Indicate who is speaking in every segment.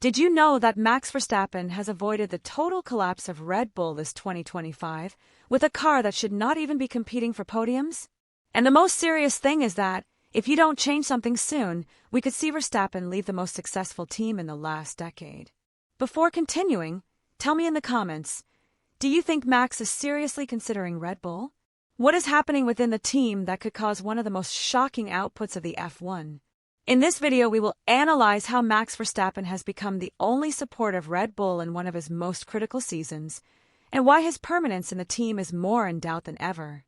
Speaker 1: Did you know that Max Verstappen has avoided the total collapse of Red Bull this 2025 with a car that should not even be competing for podiums? And the most serious thing is that, if you don't change something soon, we could see Verstappen leave the most successful team in the last decade. Before continuing, tell me in the comments, do you think Max is seriously considering Red Bull? What is happening within the team that could cause one of the most shocking outputs of the F1? In this video, we will analyze how Max Verstappen has become the only support of Red Bull in one of his most critical seasons, and why his permanence in the team is more in doubt than ever.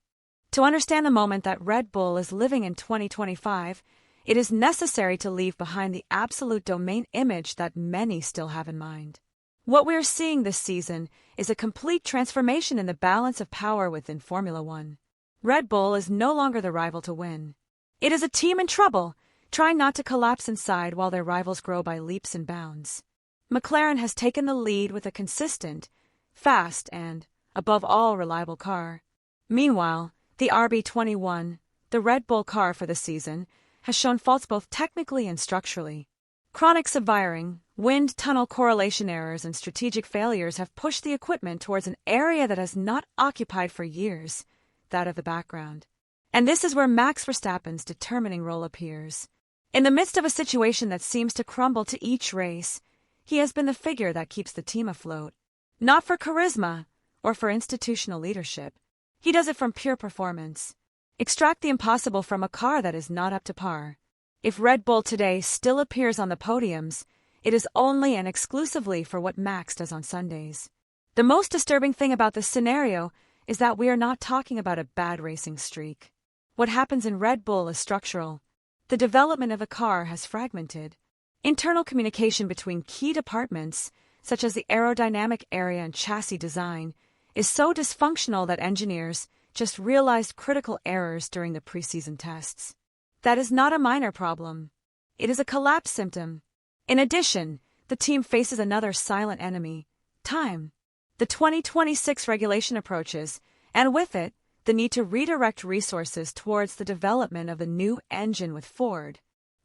Speaker 1: To understand the moment that Red Bull is living in 2025, it is necessary to leave behind the absolute domain image that many still have in mind. What we are seeing this season is a complete transformation in the balance of power within Formula One. Red Bull is no longer the rival to win. It is a team in trouble, trying not to collapse inside while their rivals grow by leaps and bounds. McLaren has taken the lead with a consistent, fast, and, above all, reliable car. Meanwhile, the RB21, the Red Bull car for the season, has shown faults both technically and structurally. Chronic subwiring, wind tunnel correlation errors, and strategic failures have pushed the equipment towards an area that has not occupied for years, that of the background. And this is where Max Verstappen's determining role appears. In the midst of a situation that seems to crumble to each race, he has been the figure that keeps the team afloat. Not for charisma or for institutional leadership. He does it from pure performance. Extract the impossible from a car that is not up to par. If Red Bull today still appears on the podiums, it is only and exclusively for what Max does on Sundays. The most disturbing thing about this scenario is that we are not talking about a bad racing streak. What happens in Red Bull is structural. The development of a car has fragmented. Internal communication between key departments, such as the aerodynamic area and chassis design, is so dysfunctional that engineers just realized critical errors during the preseason tests. That is not a minor problem. It is a collapse symptom. In addition, the team faces another silent enemy: time. The 2026 regulation approaches, and with it, the need to redirect resources towards the development of the new engine with Ford.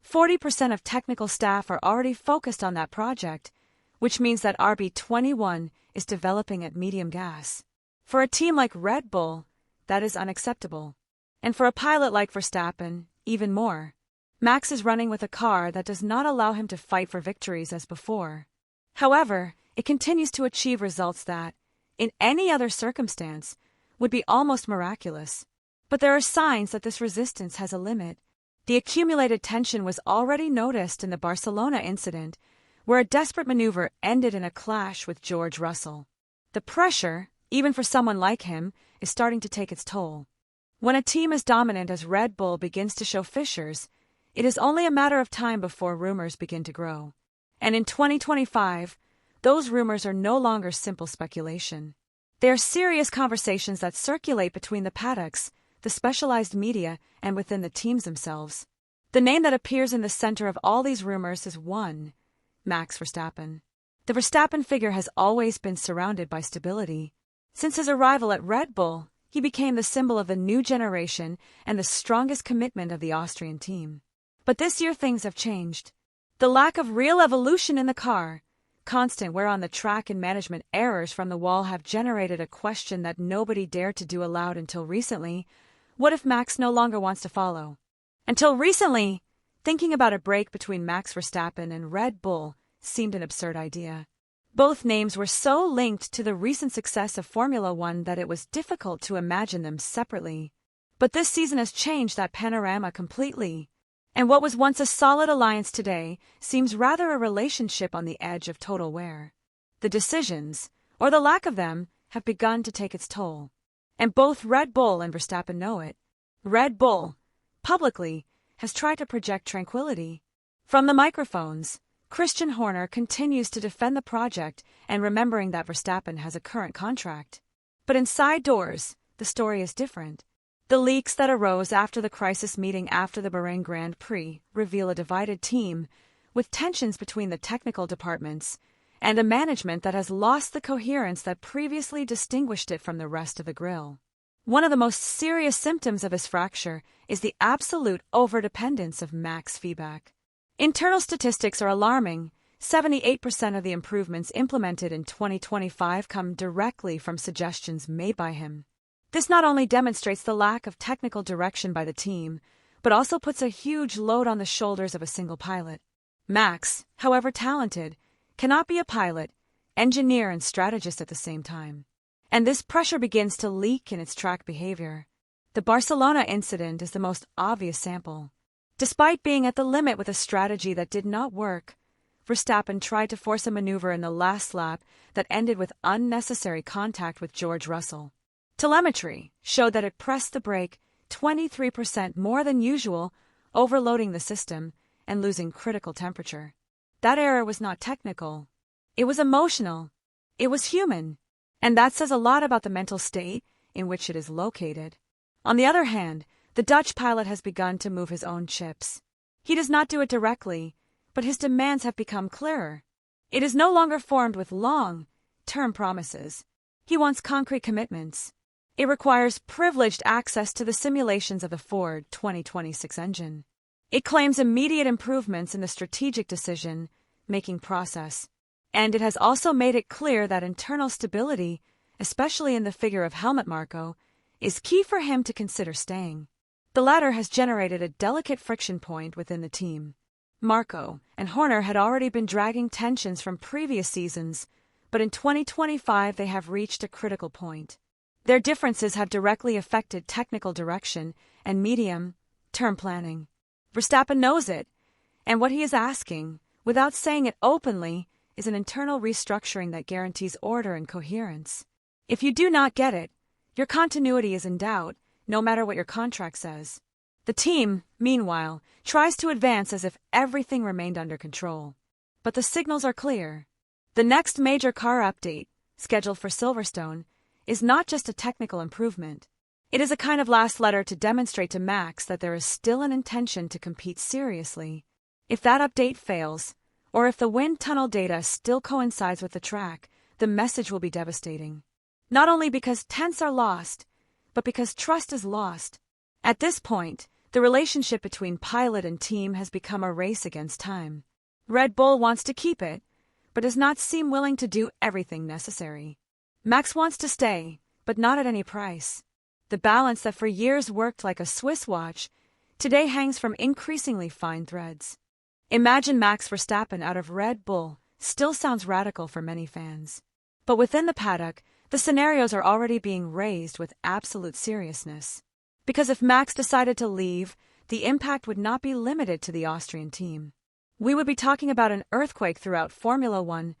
Speaker 1: 40% of technical staff are already focused on that project, which means that RB21 is developing at medium gas. For a team like Red Bull, that is unacceptable. And for a pilot like Verstappen, even more. Max is running with a car that does not allow him to fight for victories as before. However, it continues to achieve results that, in any other circumstance, would be almost miraculous. But there are signs that this resistance has a limit. The accumulated tension was already noticed in the Barcelona incident, where a desperate maneuver ended in a clash with George Russell. The pressure, even for someone like him, is starting to take its toll. When a team as dominant as Red Bull begins to show fissures, it is only a matter of time before rumors begin to grow. And in 2025, those rumors are no longer simple speculation. They are serious conversations that circulate between the paddocks, the specialized media, and within the teams themselves. The name that appears in the center of all these rumors is one: Max Verstappen. The Verstappen figure has always been surrounded by stability. Since his arrival at Red Bull, he became the symbol of the new generation and the strongest commitment of the Austrian team. But this year things have changed. The lack of real evolution in the car, constant wear on the track, and management errors from the wall have generated a question that nobody dared to do aloud until recently: what if Max no longer wants to follow? Until recently, thinking about a break between Max Verstappen and Red Bull seemed an absurd idea. Both names were so linked to the recent success of Formula One that it was difficult to imagine them separately. But this season has changed that panorama completely. And what was once a solid alliance today seems rather a relationship on the edge of total wear. The decisions, or the lack of them, have begun to take its toll. And both Red Bull and Verstappen know it. Red Bull, publicly, has tried to project tranquility. From the microphones, Christian Horner continues to defend the project and remembering that Verstappen has a current contract. But inside doors, the story is different. The leaks that arose after the crisis meeting after the Bahrain Grand Prix reveal a divided team, with tensions between the technical departments, and a management that has lost the coherence that previously distinguished it from the rest of the grill. One of the most serious symptoms of his fracture is the absolute overdependence of Max feedback. Internal statistics are alarming, 78% of the improvements implemented in 2025 come directly from suggestions made by him. This not only demonstrates the lack of technical direction by the team, but also puts a huge load on the shoulders of a single pilot. Max, however talented, cannot be a pilot, engineer, and strategist at the same time. And this pressure begins to leak in its track behavior. The Barcelona incident is the most obvious sample. Despite being at the limit with a strategy that did not work, Verstappen tried to force a maneuver in the last lap that ended with unnecessary contact with George Russell. Telemetry showed that it pressed the brake 23% more than usual, overloading the system and losing critical temperature. That error was not technical. It was emotional. It was human. And that says a lot about the mental state in which it is located. On the other hand, the Dutch pilot has begun to move his own chips. He does not do it directly, but his demands have become clearer. It is no longer formed with long-term promises. He wants concrete commitments. It requires privileged access to the simulations of the Ford 2026 engine. It claims immediate improvements in the strategic decision-making process. And it has also made it clear that internal stability, especially in the figure of Helmut Marko, is key for him to consider staying. The latter has generated a delicate friction point within the team. Marko and Horner had already been dragging tensions from previous seasons, but in 2025 they have reached a critical point. Their differences have directly affected technical direction and medium-term planning. Verstappen knows it, and what he is asking, without saying it openly, is an internal restructuring that guarantees order and coherence. If you do not get it, your continuity is in doubt, no matter what your contract says. The team, meanwhile, tries to advance as if everything remained under control. But the signals are clear. The next major car update, scheduled for Silverstone, is not just a technical improvement. It is a kind of last letter to demonstrate to Max that there is still an intention to compete seriously. If that update fails, or if the wind tunnel data still coincides with the track, the message will be devastating. Not only because tenths are lost, but because trust is lost. At this point, the relationship between pilot and team has become a race against time. Red Bull wants to keep it, but does not seem willing to do everything necessary. Max wants to stay, but not at any price. The balance that for years worked like a Swiss watch, today hangs from increasingly fine threads. Imagine Max Verstappen out of Red Bull still sounds radical for many fans. But within the paddock, the scenarios are already being raised with absolute seriousness. Because if Max decided to leave, the impact would not be limited to the Austrian team. We would be talking about an earthquake throughout Formula One,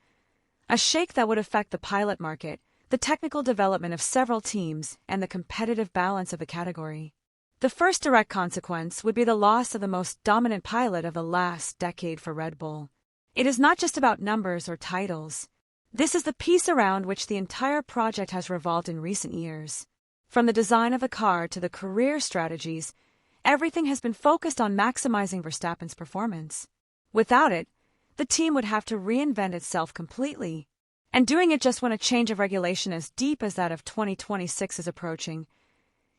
Speaker 1: a shake that would affect the pilot market, the technical development of several teams, and the competitive balance of the category. The first direct consequence would be the loss of the most dominant pilot of the last decade for Red Bull. It is not just about numbers or titles. This is the piece around which the entire project has revolved in recent years. From the design of the car to the career strategies, everything has been focused on maximizing Verstappen's performance. Without it, the team would have to reinvent itself completely. And doing it just when a change of regulation as deep as that of 2026 is approaching,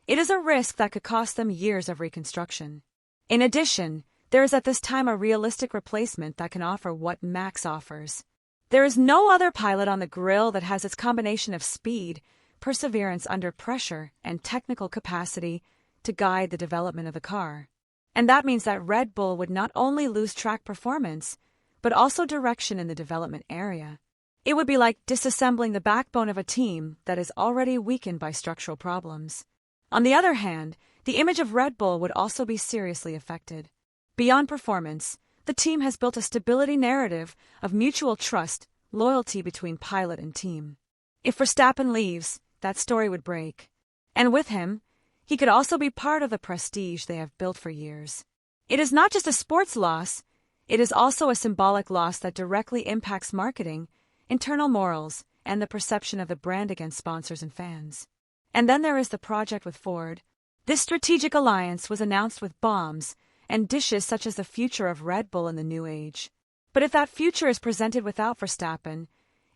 Speaker 1: it is a risk that could cost them years of reconstruction. In addition, there is at this time a realistic replacement that can offer what Max offers. There is no other pilot on the grill that has its combination of speed, perseverance under pressure, and technical capacity to guide the development of the car. And that means that Red Bull would not only lose track performance, but also direction in the development area. It would be like disassembling the backbone of a team that is already weakened by structural problems. On the other hand, the image of Red Bull would also be seriously affected. Beyond performance, the team has built a stability narrative of mutual trust, loyalty between pilot and team. If Verstappen leaves, that story would break. And with him, he could also be part of the prestige they have built for years. It is not just a sports loss, it is also a symbolic loss that directly impacts marketing, internal morals, and the perception of the brand against sponsors and fans. And then there is the project with Ford. This strategic alliance was announced with bombs and dishes such as the future of Red Bull in the new age. But if that future is presented without Verstappen,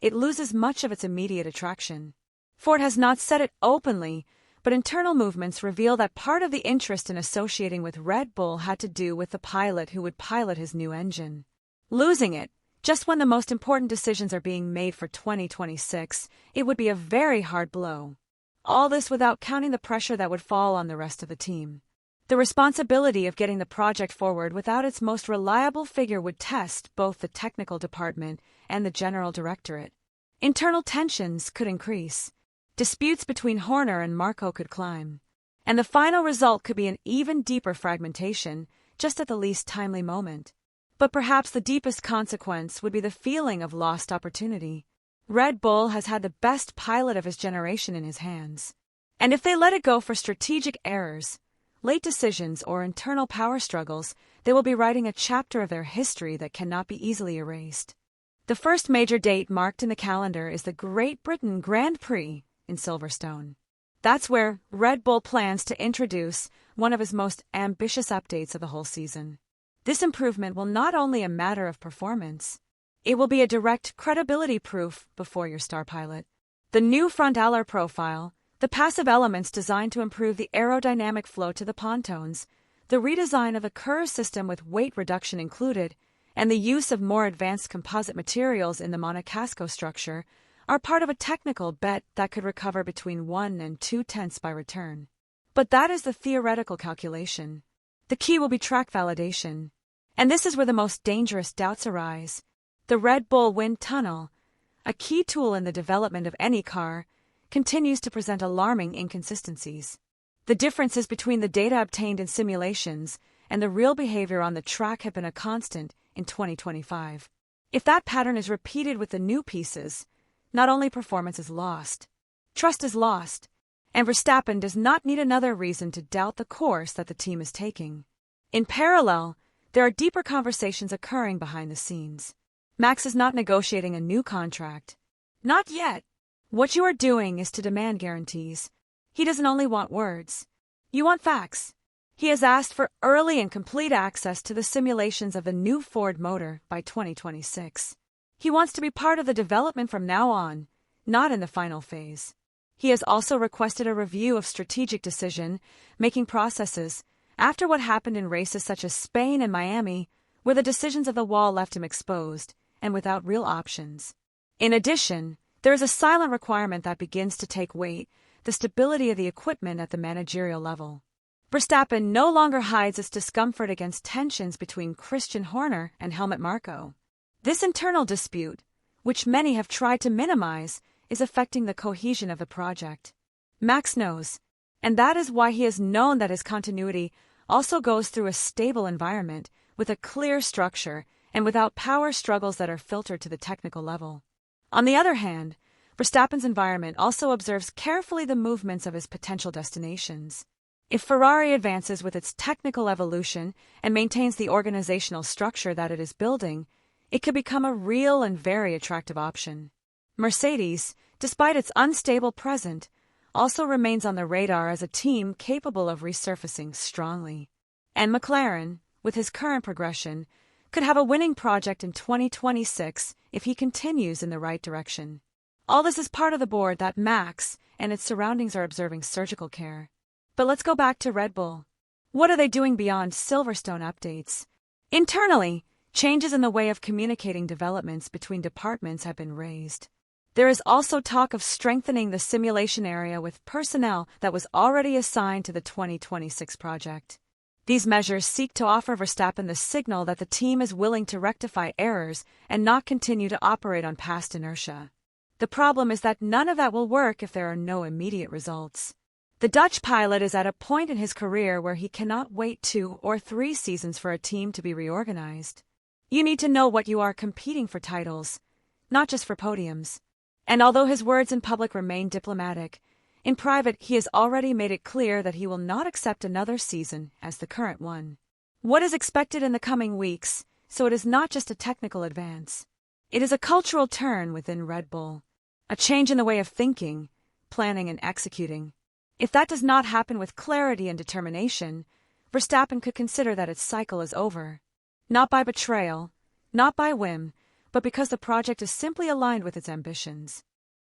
Speaker 1: it loses much of its immediate attraction. Ford has not said it openly, but internal movements reveal that part of the interest in associating with Red Bull had to do with the pilot who would pilot his new engine. Losing it, Just when the most important decisions are being made for 2026, it would be a very hard blow. All this without counting the pressure that would fall on the rest of the team. The responsibility of getting the project forward without its most reliable figure would test both the technical department and the general directorate. Internal tensions could increase. Disputes between Horner and Marko could climb. And the final result could be an even deeper fragmentation, just at the least timely moment. But perhaps the deepest consequence would be the feeling of lost opportunity. Red Bull has had the best pilot of his generation in his hands. And if they let it go for strategic errors, late decisions, or internal power struggles, they will be writing a chapter of their history that cannot be easily erased. The first major date marked in the calendar is the Great Britain Grand Prix in Silverstone. That's where Red Bull plans to introduce one of his most ambitious updates of the whole season. This improvement will not only a matter of performance, it will be a direct credibility proof before your star pilot. The new front alloy profile, the passive elements designed to improve the aerodynamic flow to the pontoons, the redesign of the Kerr system with weight reduction included, and the use of more advanced composite materials in the monocasco structure are part of a technical bet that could recover between 1 and 2/10 by return. But that is the theoretical calculation. The key will be track validation. And this is where the most dangerous doubts arise. The Red Bull wind tunnel, a key tool in the development of any car, continues to present alarming inconsistencies. The differences between the data obtained in simulations and the real behavior on the track have been a constant in 2025. If that pattern is repeated with the new pieces, not only performance is lost, trust is lost, and Verstappen does not need another reason to doubt the course that the team is taking. In parallel, there are deeper conversations occurring behind the scenes. Max is not negotiating a new contract. Not yet. What you are doing is to demand guarantees. He doesn't only want words. You want facts. He has asked for early and complete access to the simulations of the new Ford motor by 2026. He wants to be part of the development from now on, not in the final phase. He has also requested a review of strategic decision-making processes after what happened in races such as Spain and Miami, where the decisions of the wall left him exposed and without real options. In addition, there is a silent requirement that begins to take weight: the stability of the equipment at the managerial level. Verstappen no longer hides its discomfort against tensions between Christian Horner and Helmut Marko. This internal dispute, which many have tried to minimize, is affecting the cohesion of the project. Max knows, and that is why he has known that his continuity also goes through a stable environment with a clear structure and without power struggles that are filtered to the technical level. On the other hand, Verstappen's environment also observes carefully the movements of his potential destinations. If Ferrari advances with its technical evolution and maintains the organizational structure that it is building, it could become a real and very attractive option. Mercedes, despite its unstable present, also remains on the radar as a team capable of resurfacing strongly. And McLaren, with his current progression, could have a winning project in 2026 if he continues in the right direction. All this is part of the board that Max and its surroundings are observing surgical care. But let's go back to Red Bull. What are they doing beyond Silverstone updates? Internally, changes in the way of communicating developments between departments have been raised. There is also talk of strengthening the simulation area with personnel that was already assigned to the 2026 project. These measures seek to offer Verstappen the signal that the team is willing to rectify errors and not continue to operate on past inertia. The problem is that none of that will work if there are no immediate results. The Dutch pilot is at a point in his career where he cannot wait 2 or 3 seasons for a team to be reorganized. You need to know what you are competing for titles, not just for podiums. And although his words in public remain diplomatic, in private he has already made it clear that he will not accept another season as the current one. What is expected in the coming weeks, so it is not just a technical advance. It is a cultural turn within Red Bull, a change in the way of thinking, planning and executing. If that does not happen with clarity and determination, Verstappen could consider that its cycle is over. Not by betrayal, not by whim, but because the project is simply aligned with its ambitions.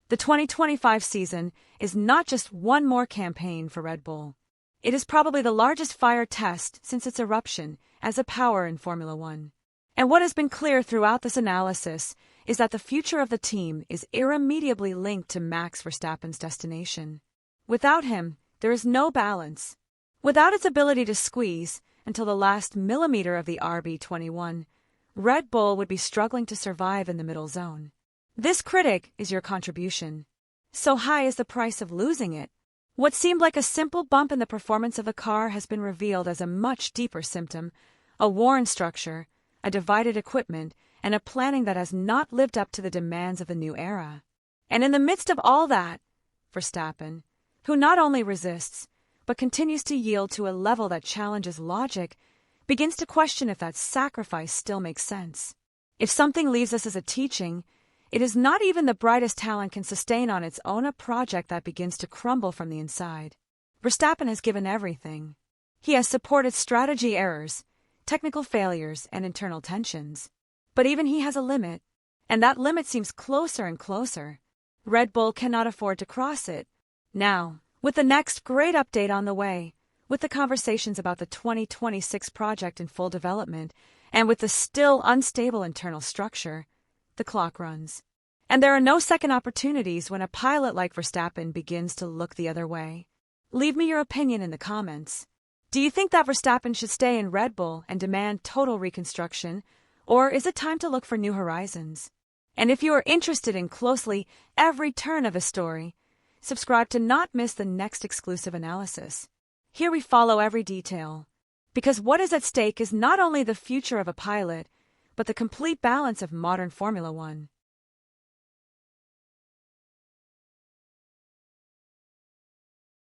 Speaker 1: The 2025 season is not just one more campaign for Red Bull. It is probably the largest fire test since its eruption as a power in Formula One. And what has been clear throughout this analysis is that the future of the team is irremediably linked to Max Verstappen's destination. Without him, there is no balance. Without its ability to squeeze until the last millimeter of the RB21, Red Bull would be struggling to survive in the middle zone. This critic is your contribution. So high is the price of losing it. What seemed like a simple bump in the performance of the car has been revealed as a much deeper symptom, a worn structure, a divided equipment, and a planning that has not lived up to the demands of the new era. And in the midst of all that, Verstappen, who not only resists, but continues to yield to a level that challenges logic, begins to question if that sacrifice still makes sense. If something leaves us as a teaching, it is not even the brightest talent can sustain on its own a project that begins to crumble from the inside. Verstappen has given everything. He has supported strategy errors, technical failures, and internal tensions. But even he has a limit, and that limit seems closer and closer. Red Bull cannot afford to cross it. Now, with the next great update on the way, with the conversations about the 2026 project in full development, and with the still unstable internal structure, the clock runs. And there are no second opportunities when a pilot like Verstappen begins to look the other way. Leave me your opinion in the comments. Do you think that Verstappen should stay in Red Bull and demand total reconstruction, or is it time to look for new horizons? And if you are interested in closely every turn of a story, subscribe to not miss the next exclusive analysis. Here we follow every detail, because what is at stake is not only the future of a pilot, but the complete balance of modern Formula One.